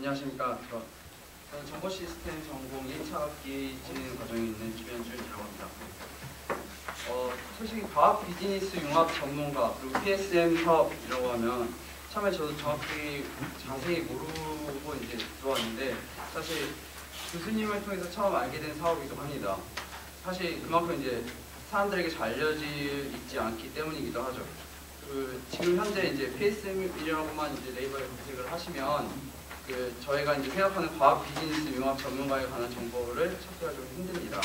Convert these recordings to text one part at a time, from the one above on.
안녕하십니까. 저는 정보 시스템 전공 1차 학기 진행 과정에 있는 김현준이라고 합니다. 솔직히 과학 비즈니스 융합 전문가 그리고 PSM 사업이라고 하면 처음에 저도 정확히 자세히 모르고 이제 들어왔는데 사실 교수님을 통해서 처음 알게 된 사업이기도 합니다. 사실 그만큼 이제 사람들에게 잘 알려지지 않기 때문이기도 하죠. 지금 현재 이제 PSM이라고만 이제 네이버에 검색을 하시면 저희가 이제 생각하는 과학 비즈니스 융합 전문가에 관한 정보를 찾기가 좀 힘듭니다.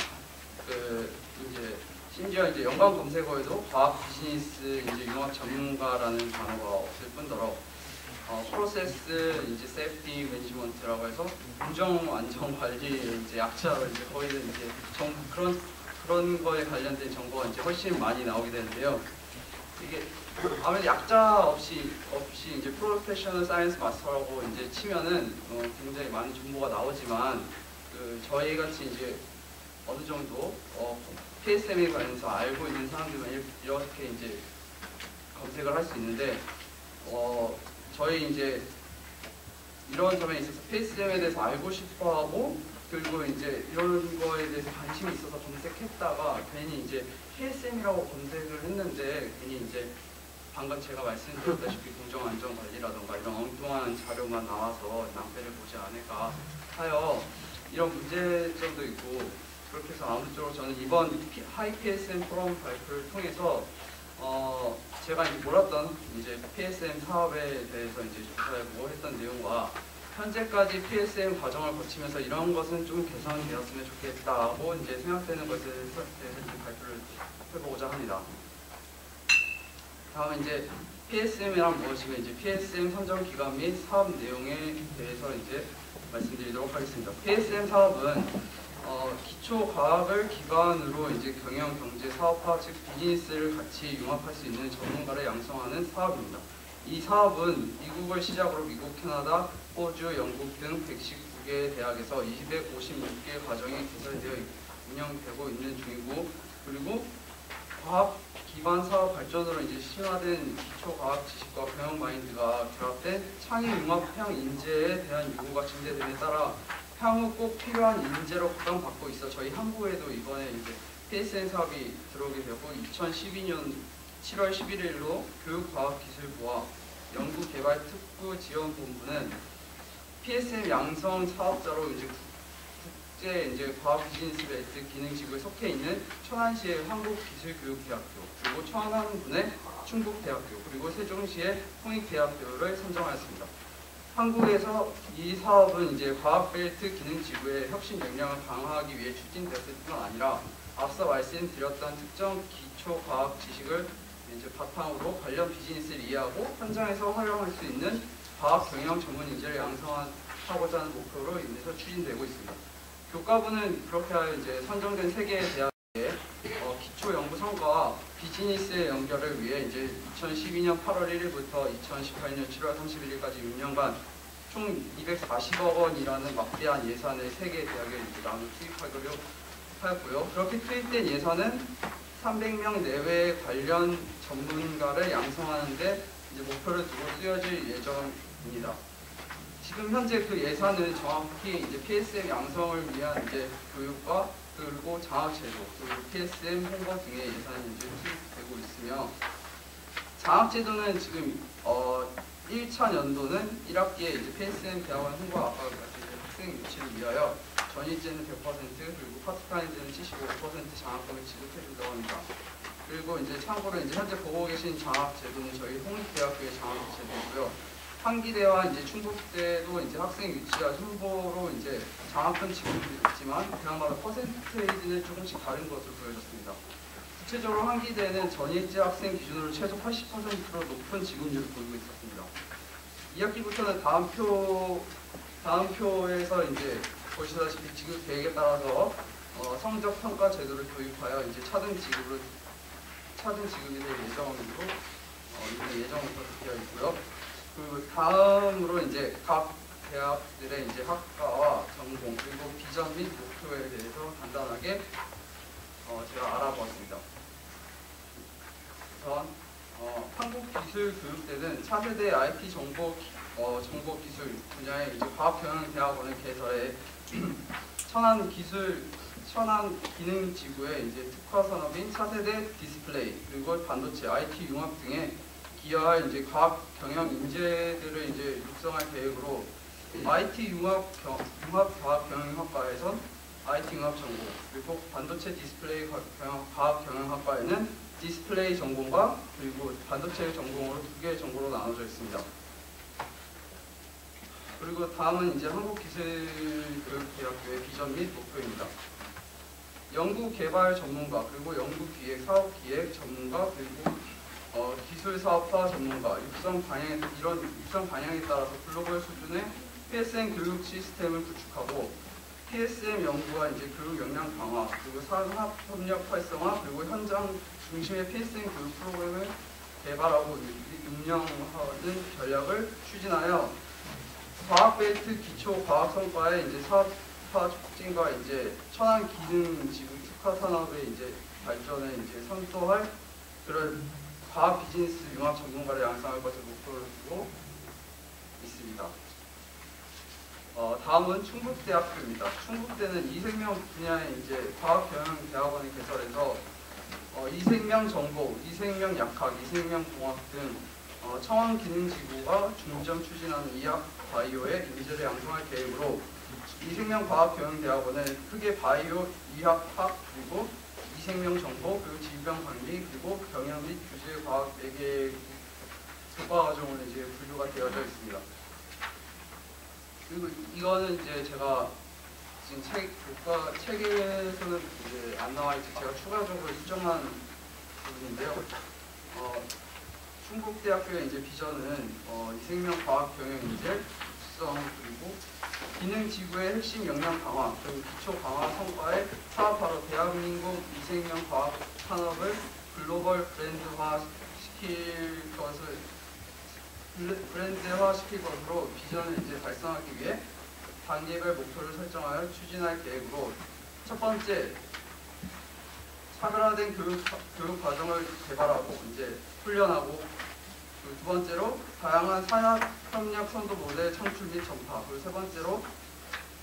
이제 심지어 이제 연관 검색어에도 과학 비즈니스 이제 융합 전문가라는 단어가 없을 뿐더러 프로세스 이제 세이프티 매니지먼트라고 해서 공정 안전 관리 이제 약자로 이제 거의는 이제 그런 거에 관련된 정보가 이제 훨씬 많이 나오게 되는데요. 이게 아무래도 약자 없이 이제 프로페셔널 사이언스 마스터라고 이제 치면은 굉장히 많은 정보가 나오지만 저희 같이 이제 어느 정도 PSM에 관해서 알고 있는 사람들만 이렇게 이제 검색을 할 수 있는데 저희 이제 이런 점에 있어서 PSM에 대해서 알고 싶어하고 그리고 이제 이런 거에 대해서 관심이 있어서 검색했다가 괜히 이제 PSM이라고 검색을 했는데 괜히 이제 방금 제가 말씀드렸다시피 공정안전관리라던가 이런 엉뚱한 자료만 나와서 낭패를 보지 않을까 하여 이런 문제점도 있고 그렇게 해서 아무쪼록 저는 이번 하이 PSM 포럼 발표를 통해서 제가 이제 몰랐던 이제 PSM 사업에 대해서 이제 조사해보고 했던 내용과 현재까지 PSM 과정을 거치면서 이런 것은 좀 개선되었으면 좋겠다고 이제 생각되는 것에 대해서 이제 발표를 해보고자 합니다. 다음은 이제 PSM이란 무엇이며 이제 PSM 선정 기간 및 사업 내용에 대해서 이제 말씀드리도록 하겠습니다. PSM 사업은 기초 과학을 기반으로 이제 경영, 경제, 사업화 즉 비즈니스를 같이 융합할 수 있는 전문가를 양성하는 사업입니다. 이 사업은 미국을 시작으로 미국, 캐나다, 호주, 영국 등 119개 대학에서 256개 과정이 개설되어 운영되고 있는 중이고 그리고 과학 기반 사업 발전으로 이제 심화된 기초 과학 지식과 경영 마인드가 결합된 창의 융합형 인재에 대한 요구가 증대됨에 따라 향후 꼭 필요한 인재로 각광받고 있어 저희 항구에도 이번에 이제 PSM 사업이 들어오게 되었고 2012년 7월 11일로 교육과학기술부와 연구개발특구 지원본부는 PSM 양성 사업자로 이제 국제 이제 과학 비즈니스 벨트 기능지구에 속해 있는 천안시의 한국기술교육대학교 그리고 청안군의 충북대학교 그리고 세종시의 홍익대학교를 선정하였습니다. 한국에서 이 사업은 이제 과학벨트 기능지구의 혁신 역량을 강화하기 위해 추진되었을 뿐만 아니라 앞서 말씀드렸던 특정 기초 과학 지식을 이제 바탕으로 관련 비즈니스를 이해하고 현장에서 활용할 수 있는 과학 경영 전문 인재를 양성하고자 하는 목표로 인해서 추진되고 있습니다. 교과부는 그렇게 하여 이제 선정된 3개의 대학의 기초 연구 성과와 비즈니스의 연결을 위해 이제 2012년 8월 1일부터 2018년 7월 31일까지 6년간 총 240억 원이라는 막대한 예산을 3개의 대학에 이제 나눠 투입하기로 하였고요. 그렇게 투입된 예산은 300명 내외의 관련 전문가를 양성하는 데 이제 목표를 두고 쓰여질 예정입니다. 지금 현재 그 예산은 정확히 이제 PSM 양성을 위한 이제 교육과 그리고 장학제도 그리고 PSM 홍보 등의 예산이 이제 투입되고 있으며 장학제도는 지금 1차 연도는 1학기에 이제 PSM 대학원 홍보학과 같은 학생 유치를 위하여 전일제는 100% 그리고 파트타임제는 75% 장학금을 지급해준다고 합니다. 그리고 이제 참고로 이제 현재 보고 계신 장학제도는 저희 홍익대학교의 장학제도고요. 한기대와 이제 충북대도 이제 학생 유치와 홍보로 이제 장학금 지급이 있지만 그야말로 퍼센테이지는 조금씩 다른 것으로 보여졌습니다. 구체적으로 한기대는 전일제 학생 기준으로 최소 80%로 높은 지급률을 보이고 있었습니다. 2학기부터는 다음 표에서 이제 보시다시피 지급 계획에 따라서 성적 평가 제도를 도입하여 이제 차등 지급이 될 예정으로 되어 있고요. 그리고 다음으로 이제 각 대학들의 이제 학과와 전공 그리고 비전 및 목표에 대해서 간단하게 제가 알아보았습니다. 우선 한국기술교육대는 차세대 IT 정보 정보기술 분야의 이제 과학경영대학원을 개설해 천안기능지구의 이제 특화산업인 차세대 디스플레이 그리고 반도체, IT 융합 등에 기여할 이제 과학경영 인재들을 이제 육성할 계획으로 IT 융합과학경영학과에선 IT 융합 전공 그리고 반도체 디스플레이 과학경영학과에는 디스플레이 전공과 그리고 반도체 전공으로 두 개의 전공으로 나눠져 있습니다. 그리고 다음은 이제 한국기술교육대학교의 비전 및 목표입니다. 연구개발 전문가 그리고 연구기획, 사업기획 전문가 그리고 기술사업화 전문가 이런 육성 방향에 따라서 글로벌 수준의 PSM 교육 시스템을 구축하고 PSM 연구와 이제 교육 역량 강화 그리고 산업 협력 활성화 그리고 현장 중심의 PSM 교육 프로그램을 개발하고 운영하는 전략을 추진하여 과학벨트 기초 과학 성과의 이제 사업화 촉진과 이제 천안 기능 지구 특화 산업의 이제 발전에 이제 선도할 그런 과학 비즈니스 융합 전문가를 양성할 것을 목표로 두고 있습니다. 다음은 충북대학교입니다. 충북대는 이생명 분야의 이제 과학경영대학원을 개설해서 이생명 정보, 이생명 약학, 이생명 공학 등 청원기능지구가 중점 추진하는 이학 바이오의 인재를 양성할 계획으로 이생명과학경영대학원을 크게 바이오, 이학학, 그리고 이생명정보, 그리고 질병관리, 그리고 경영 및 규제과학 4개의 교과과정으로 이제 분류가 되어져 있습니다. 그리고 이거는 이제 제가 지금 책에서는 이제 안 나와 있지 제가 추가적으로 수정한 부분인데요. 충북대학교의 이제 비전은 이생명과학경영인재 육성 그리고 기능지구의 핵심 역량 강화 그리고 기초 강화 성과의 사업화로 대한민국 이생명과학 산업을 글로벌 브랜드화시킬 것으로 비전을 이제 달성하기 위해 단계별 목표를 설정하여 추진할 계획으로 첫 번째 차별화된 교육 과정을 개발하고 이제 훈련하고 두 번째로 다양한 산업 협력 선도 모델 창출 및 전파 그리고 세 번째로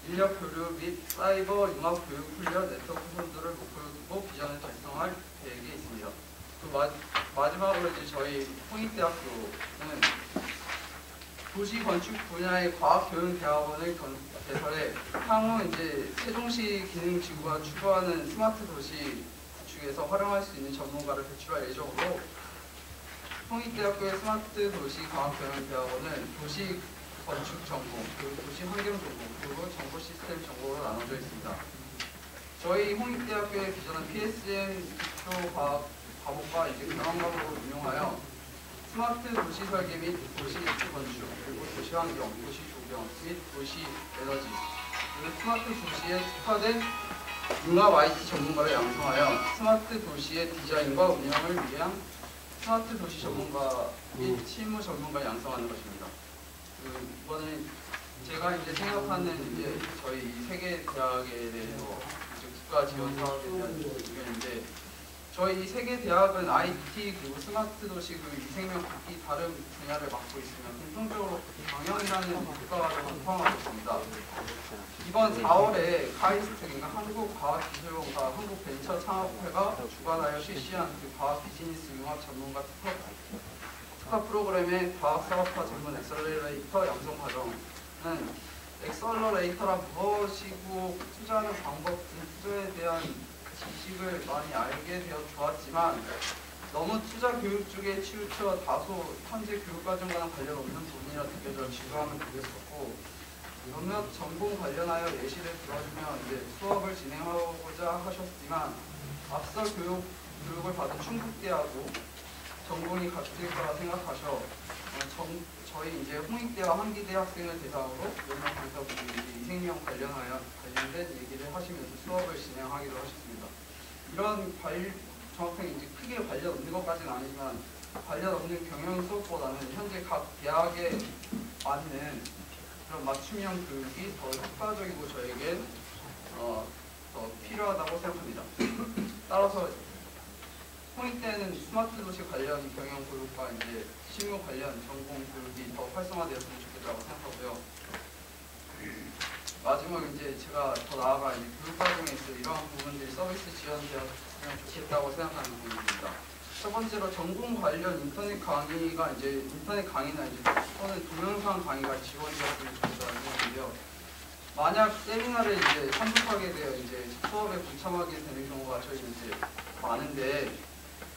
인력 교류 및 사이버 융합 교육 훈련 네트워크 선도를 목표로 두고 비전을 달성할 계획이 있습니다. 마지막으로 이제 저희 홍익대학교는 도시 건축 분야의 과학교육대학원을 개설해 향후 이제 세종시 기능지구가 추구하는 스마트 도시 구축에서 활용할 수 있는 전문가를 배출할 예정으로 홍익대학교의 스마트 도시 과학교육대학원은 도시 건축 전공, 그리고 도시 환경 전공, 그리고 정보 시스템 전공으로 나눠져 있습니다. 저희 홍익대학교의 비전은 PSM 기초 과목과 이제 경영과목을 운용하여 스마트 도시 설계 및 도시 건축, 그리고 도시 환경, 도시 조경 및 도시 에너지, 그리고 스마트 도시에 특화된 융합 IT 전문가를 양성하여 스마트 도시의 디자인과 운영을 위한 스마트 도시 전문가 및 실무 전문가를 양성하는 것입니다. 이번에 제가 이제 생각하는 이제 저희 세계 대학에 대해서 이제 국가 지원 사업에 대한 의견인데 저희 세계 대학은 IT 그리고 스마트 도시 그리고 이생명 각기 다른 분야를 맡고 있으면 공통적으로 경영이라는 국가과정을 포함하고 있습니다. 이번 4월에 카이스트 그러니까 한국과학기술원과 한국벤처창업회가 주관하여 실시한 그 과학 비즈니스 융합 전문가 특화 프로그램의 과학사업화 전문 엑셀러레이터 양성 과정은 엑셀러레이터란 무엇이고 투자하는 방법 등 투자에 대한 지식을 많이 알게 되어 좋았지만 너무 투자 교육 쪽에 치우쳐 다소 현재 교육과정과는 관련 없는 부분이라 느껴져 지루함을 느꼈었고 몇몇 전공 관련하여 예시를 들어주면 이제 수업을 진행하고자 하셨지만 앞서 교육을 받은 충북대하고 전공이 같을 거라 생각하셔 저희 이제 홍익대와 한기대 학생을 대상으로 몇몇 강사분들이 이생명 관련된 얘기를 하시면서 수업을 진행하기도 하셨습니다. 이런 정확하게 이제 크게 관련 없는 것까지는 아니지만 관련 없는 경영 수업보다는 현재 각 대학에 맞는 그런 맞춤형 교육이 더 효과적이고 저에겐 더 필요하다고 생각합니다. 따라서 홍익대는 스마트 도시 관련 경영 교육과 이제 실무 관련 전공 교육이 더 활성화되었으면 좋겠다고 생각하고요. 마지막으로 이제 제가 더 나아가 이제 교육 과정에서 이러한 부분들이 서비스 지원되었으면 좋겠다고 생각하는 부분입니다. 첫 번째로 전공 관련 인터넷 강의가 이제 인터넷 강의나 이제 또는 동영상 강의가 지원되었으면 좋겠다는 생각인데요. 만약 세미나를 이제 참석하게 되어 이제 수업에 불참하게 되는 경우가 저희는 이제 많은데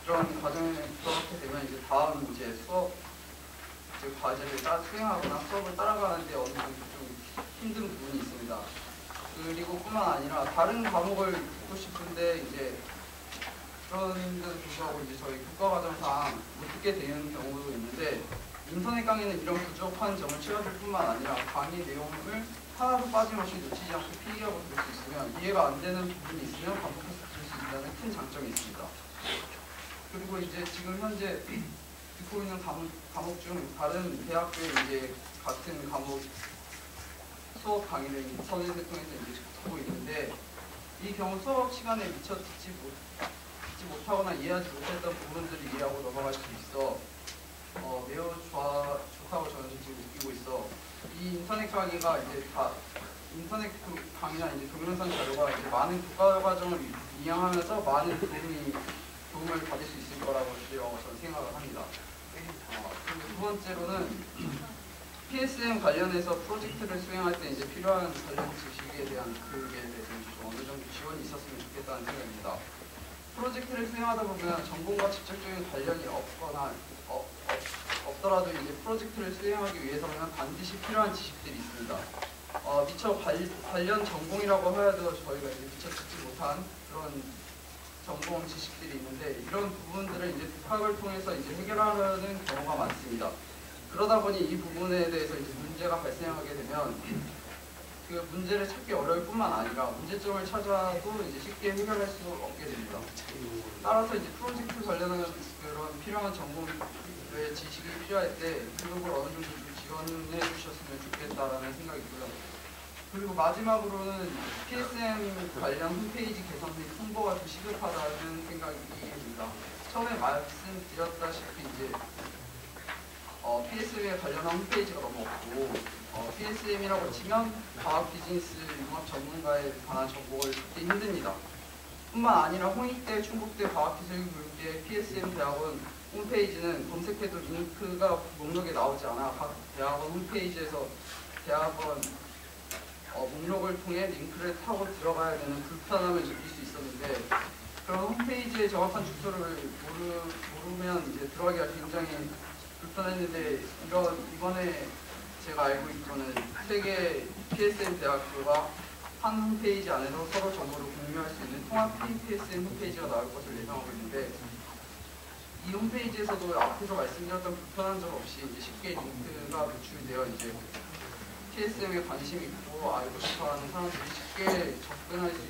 그런 과정에 그렇게 되면 이제 다음 이제 수업 이제 과제를 수행하거나 수업을 따라가는데 어느 정도 좀 힘든 부분이 있습니다. 그리고 뿐만 아니라 다른 과목을 듣고 싶은데 이제 그런데도 불구하고 이제 저희 교과과정상 못 듣게 되는 경우도 있는데 인터넷 강의는 이런 부족한 점을 채워줄 뿐만 아니라 강의 내용을 하나도 빠짐없이 놓치지 않고 필기하고 들을 수 있으면 이해가 안 되는 부분이 있으면 반복해서 들을 수 있다는 큰 장점이 있습니다. 그리고 이제 지금 현재 듣고 있는 과목 중 다른 대학교에 이제 같은 과목 수업 강의를 인터넷을 통해서 이제 듣고 있는데 이 경우 수업 시간에 미처 듣지 못하거나 이해하지 못했던 부분들을 이해하고 넘어갈 수 있어 매우 좋다고 저는 지금 느끼고 있어. 이 인터넷 강의가 이제 다 인터넷 강의나 이제 동영상 자료가 이제 많은 교과 과정을 이해하면서 많은 도움을 받을 수 있을 거라고 저는 생각을 합니다. 그리고 두 번째로는 PSM 관련해서 프로젝트를 수행할 때 이제 필요한 관련 지식에 대한 교육에 대해서 어느 정도 지원이 있었으면 좋겠다는 생각입니다. 프로젝트를 수행하다 보면 전공과 직접적인 관련이 없더라도 이제 프로젝트를 수행하기 위해서는 반드시 필요한 지식들이 있습니다. 미처 관련 전공이라고 하여도 저희가 이제 미처 듣지 못한 그런 전공 지식들이 있는데 이런 부분들을 이제 독학을 통해서 이제 해결하려는 경우가 많습니다. 그러다 보니 이 부분에 대해서 이제 문제가 발생하게 되면 그 문제를 찾기 어려울 뿐만 아니라 문제점을 찾아도 이제 쉽게 해결할 수 없게 됩니다. 따라서 이제 프로젝트 관련한 그런 필요한 전공의 지식이 필요할 때 교육을 어느 정도 좀 지원해 주셨으면 좋겠다라는 생각이 있고요. 그리고 마지막으로는 PSM 관련 홈페이지 개선 및 홍보가 좀 시급하다는 생각이 듭니다. 처음에 말씀드렸다시피 이제 PSM에 관련한 홈페이지가 너무 없고 PSM이라고 치면 과학 비즈니스 융합 전문가에 관한 정보를 찾기 힘듭니다. 뿐만 아니라 홍익대, 충북대, 과학기술교육대, PSM 대학원 홈페이지는 검색해도 링크가 목록에 나오지 않아 각 대학원 홈페이지에서 대학원 목록을 통해 링크를 타고 들어가야 되는 불편함을 느낄 수 있었는데 그런 홈페이지의 정확한 주소를 모르면 이제 들어가기가 굉장히 불편했는데 이번에 제가 알고 있기로는 세계 PSM 대학교가 한 홈페이지 안에서 서로 정보를 공유할 수 있는 통합 PSM 홈페이지가 나올 것을 예상하고 있는데 이 홈페이지에서도 앞에서 말씀드렸던 불편한 점 없이 이제 쉽게 링크가 노출되어 이제 PSM에 관심 있고 알고 싶어하는 사람들이 쉽게 접근할 수